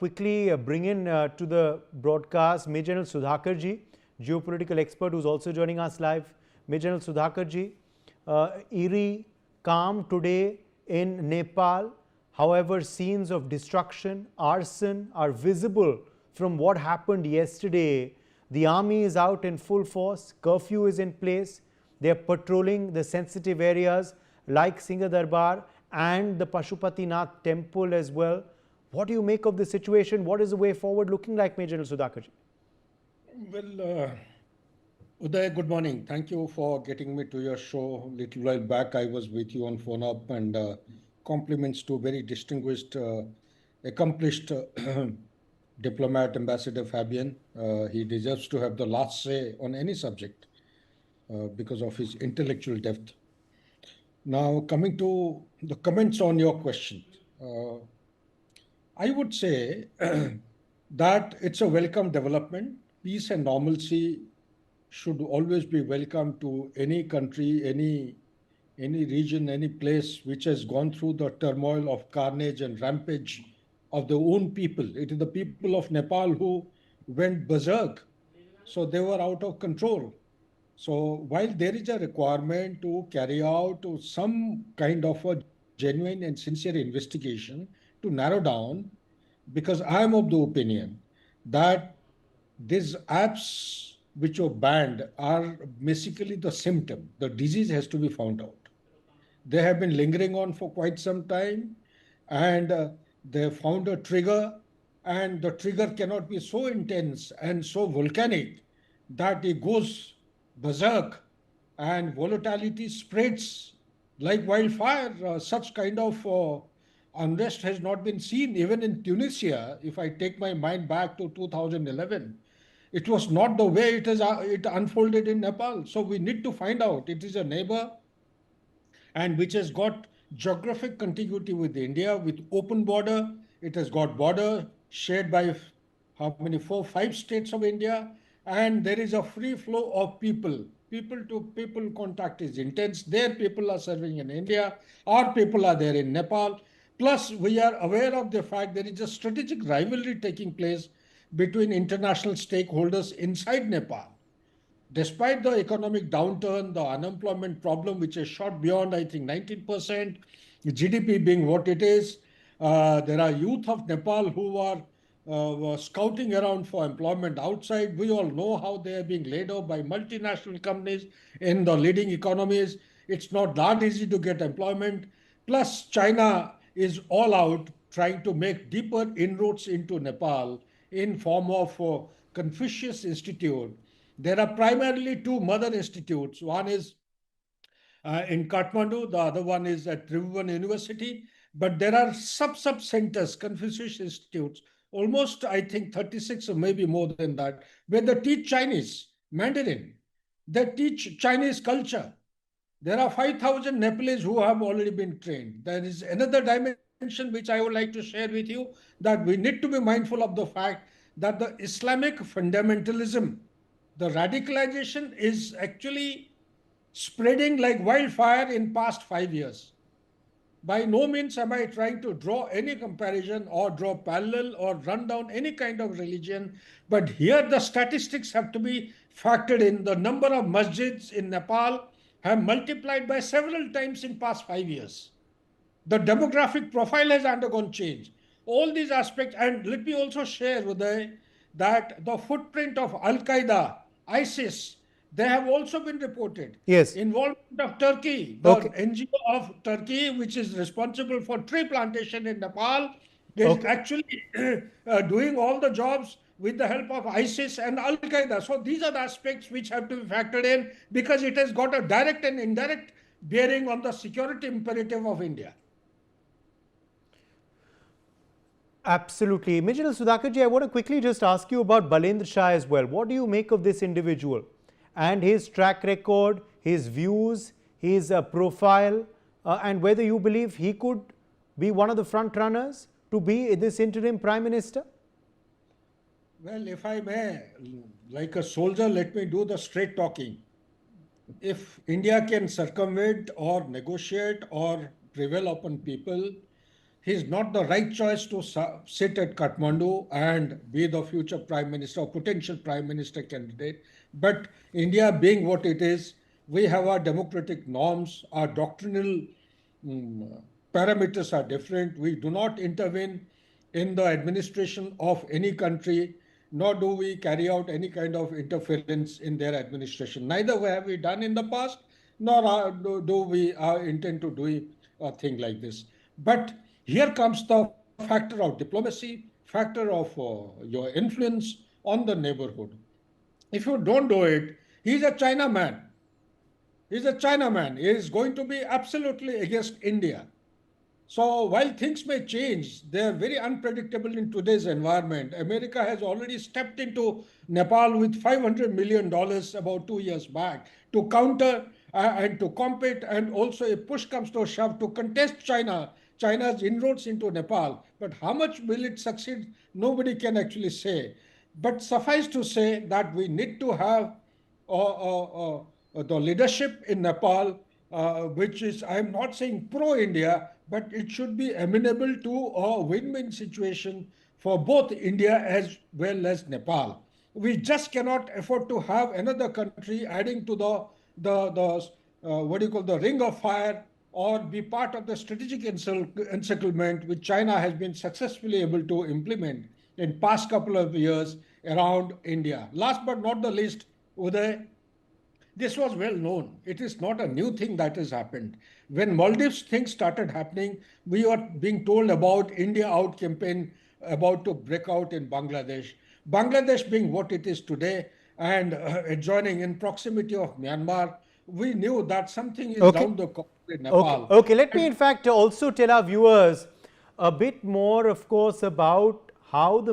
quickly bring in to the broadcast Maj Gen Sudhakar Jee, geopolitical expert who's also joining us live. Maj Gen Sudhakar Jee, eerie calm today in Nepal. However, scenes of destruction, arson are visible from what happened yesterday. The army is out in full force, curfew is in place. They are patrolling the sensitive areas like Singha Darbar and the Pashupatinath temple as well. What do you make of the situation? What is the way forward looking like, Major Sudhakar Ji? Well, Uday, good morning. Thank you for getting me to your show. A little while back, I was with you on Phone Up, and compliments to very distinguished, accomplished diplomat, Ambassador Fabian. He deserves to have the last say on any subject because of his intellectual depth. Now, coming to the comments on your question, I would say that it's a welcome development. Peace and normalcy should always be welcome to any country, any region, any place which has gone through the turmoil of carnage and rampage of their own people. It is the people of Nepal who went berserk. So they were out of control. So while there is a requirement to carry out some kind of a genuine and sincere investigation to narrow down, because I am of the opinion that these apps which are banned are basically the symptom. The disease has to be found out. They have been lingering on for quite some time, and they have found a trigger, and the trigger cannot be so intense and so volcanic that it goes berserk and volatility spreads like wildfire. Such kind of unrest has not been seen even in Tunisia. If I take my mind back to 2011, it was not the way it unfolded in Nepal. So we need to find out. It is a neighbor and which has got geographic contiguity with India, with open border. It has got border shared by how many, 4, 5 states of India, and there is a free flow of people. People to people contact is intense. Their people are serving in India. Our people are there in Nepal. Plus, we are aware of the fact there is a strategic rivalry taking place between international stakeholders inside Nepal. Despite the economic downturn, the unemployment problem, which is shot beyond, I think, 19%, GDP being what it is, there are youth of Nepal who are scouting around for employment outside. We all know how they are being laid off by multinational companies in the leading economies. It's not that easy to get employment. Plus, China is all out trying to make deeper inroads into Nepal in form of Confucius Institute. There are primarily two mother institutes. One is in Kathmandu, the other one is at Tribhuvan University. But there are sub centers, Confucius Institutes, almost I think 36 or maybe more than that, where they teach Chinese, Mandarin. They teach Chinese culture. There are 5,000 Nepalese who have already been trained. There is another dimension which I would like to share with you, that we need to be mindful of the fact that the Islamic fundamentalism, the radicalization is actually spreading like wildfire in past 5 years. By no means am I trying to draw any comparison or draw parallel or run down any kind of religion, but here the statistics have to be factored in. The number of masjids in Nepal have multiplied by several times in past 5 years. The demographic profile has undergone change. All these aspects, and let me also share, Uday, that the footprint of Al-Qaeda, ISIS, they have also been reported. Yes. Involvement of Turkey, the Okay. NGO of Turkey, which is responsible for tree plantation in Nepal, is actually doing all the jobs with the help of ISIS and Al-Qaeda. So these are the aspects which have to be factored in, because it has got a direct and indirect bearing on the security imperative of India. Absolutely. Major Sudhakar Ji, I want to quickly just ask you about Balendra Shah as well. What do you make of this individual and his track record, his views, his profile, and whether you believe he could be one of the front runners to be this interim Prime Minister? Well, if I may, like a soldier, let me do the straight talking. If India can circumvent or negotiate or prevail upon people, He's not the right choice to sit at Kathmandu and be the future prime minister or potential prime minister candidate. But India being what it is, we have our democratic norms, our doctrinal parameters are different. We do not intervene in the administration of any country, nor do we carry out any kind of interference in their administration. Neither have we done in the past, nor do we intend to do a thing like this. But here comes the factor of diplomacy, factor of your influence on the neighborhood. If you don't do it, he's a China man. He's a Chinaman. He is going to be absolutely against India. So while things may change, they are very unpredictable in today's environment. America has already stepped into Nepal with $500 million about 2 years back to counter and to compete, and also a push comes to a shove to contest China's inroads into Nepal. But how much will it succeed? Nobody can actually say. But suffice to say that we need to have the leadership in Nepal, which is, I'm not saying pro-India, but it should be amenable to a win-win situation for both India as well as Nepal. We just cannot afford to have another country adding to the ring of fire, or be part of the strategic encirclement which China has been successfully able to implement in past couple of years around India. Last but not the least, Uday, this was well known. It is not a new thing that has happened. When Maldives things started happening, we were being told about India out campaign about to break out in Bangladesh. Bangladesh being what it is today and adjoining in proximity of Myanmar, we knew that something is Okay. round the corner in Okay. Nepal. Okay. Let me, in fact, also tell our viewers a bit more, of course, about how the